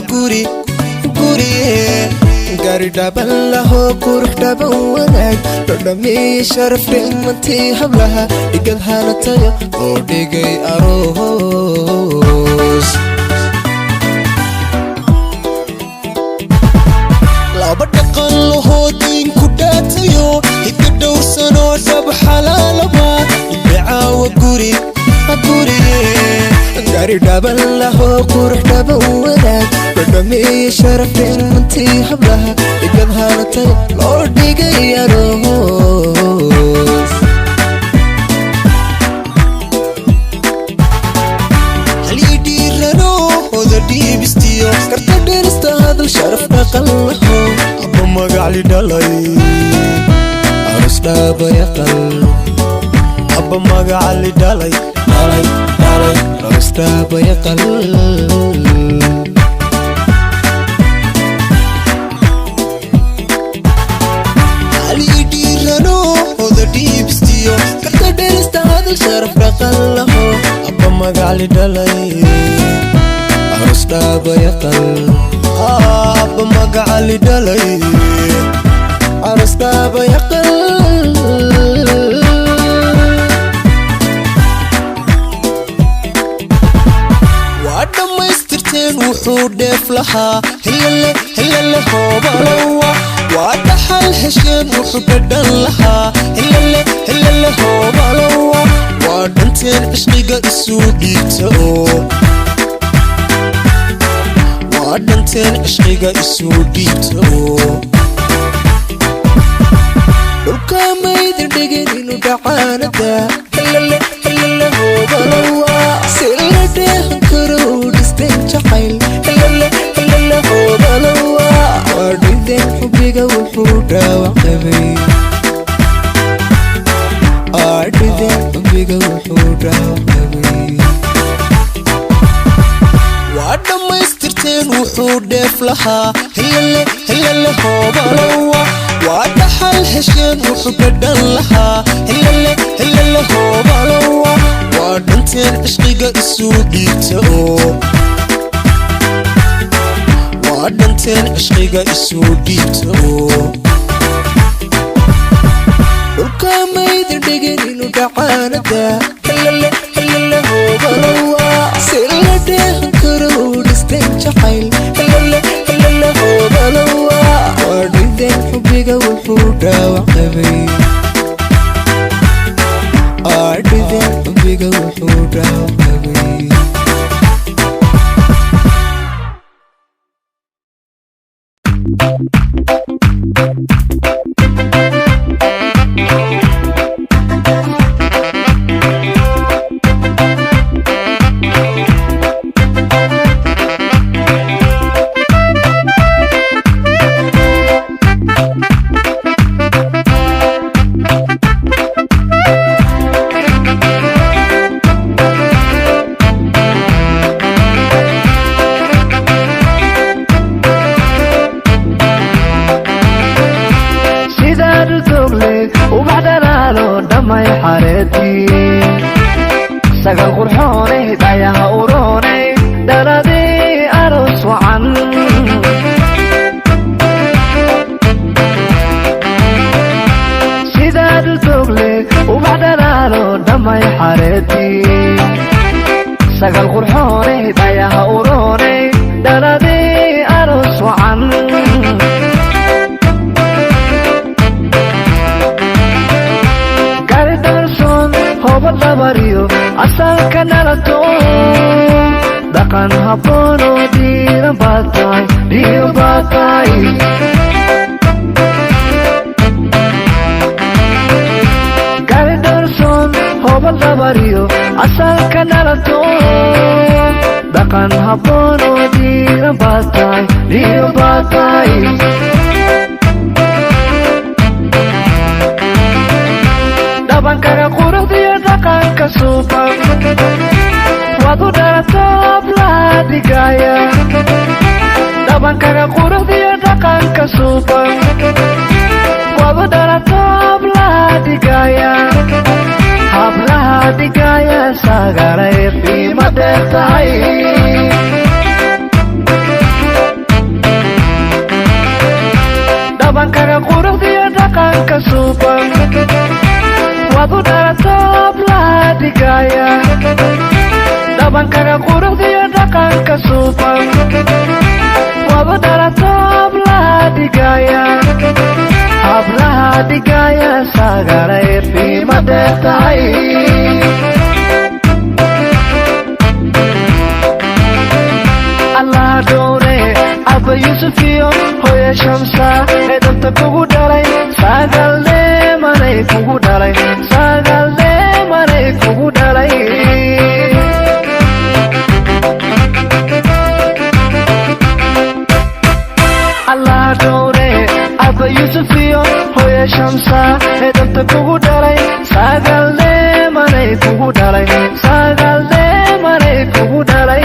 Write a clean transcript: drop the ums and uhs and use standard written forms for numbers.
guri gari dhaban laho qurux dhaban wanaag dhadhamiye sharaf dhimantii hablaha dhigad hanatayo oo dhigay aroos laba dhaqan lahoo diin ku dhaatayo hidda dhowrsanoo dhab xalaalaba ibicaawa guri gari dhaban laho qurux dhaban wanaag dhadhamiye sharaf dhimantii hablaha dhigad hanatayo loo dhigay aroos halidhiirano oda dhiibistiyo karta dherista hadal sharaf dhaqan laho abba magacli dhalay aroos dhaaba yaqal abba magacli dhalay aroos dhaaba yaqal sharaf dhaqan laho abba magacli dhalay aroos dhaaba yaqal abba magacli dhalay aroos dhaaba yaqal waa dhammaystirteen wuxuu dheef lahaa hilale hoobalowa waa dhaxal hesheen wuxuu dhadhan lahaa hilale hoobalowa wadhanteen cishqiga isuu dhiibta oo wadhanteen cishqiga isuu dhiibta oo dhulka maydin dhigin inuu dhacaanada hilale hoobalowa si la dheehan karo uu dhisteen jacayl hilale hoobalowa wadhideen xubbiga wuxuu dhaawacqabay waa dhammaystirteen wuxuu dheef lahaa hilale hoobalowa waa dhaxal hesheen wuxuu dhadhan lahaa hilale hoobalowa waa dhanteen cishqiga isuu dhiibta oo waa dhanteen cishqiga isuu dhiibta oo dhulka maydin dhigin inuu dhacaanada hilale hoobalowa si la dheehan karo uu dhisteen jacayl hilale hoobalowa wadhideen xubbiga wuxuu dhaawacqabay wadhideen xubbiga wuxuu dhaawacqabay sagal qurxoonay dayaha uroonay dhaladii aroos wacan sidaad u toogle ubax dhalaalo dhamay xareetii sagal qurxoonay dayaha uroonay dhaladii aroos wacan bariyo asalka nalato dhaqan habboon oo diiran baad tahay gari dharsoon hobad la bariyo asalka nalato dhaqan habboon oo diiran baad tahay dhabankaga quruxdiyo dhaqanka suuban waad u dhalato hablaha dhigaya dhabankaga quruxdiyo dhaqanka suuban waad u dhalato hablaha dhigaya sagaray qiimo dheer tahay wabu dhalatoob la dhigaya dhabankaga quruxdiyo dhaqanka suuban wabu dhalatoob la dhigaya hablaha dhigaya sagalay qiimo dheer tahay allah dhowre abba yusufiyo hooya shamsa ee danta kugu dhalay sagalne manay kugu dhalay sagalne manay kugu dhalay allah dhowre abba yusufiyo hooya shamsa ee danta kugu dhalay sagalne manay kugu dhalay sagalne manay kugu dhalay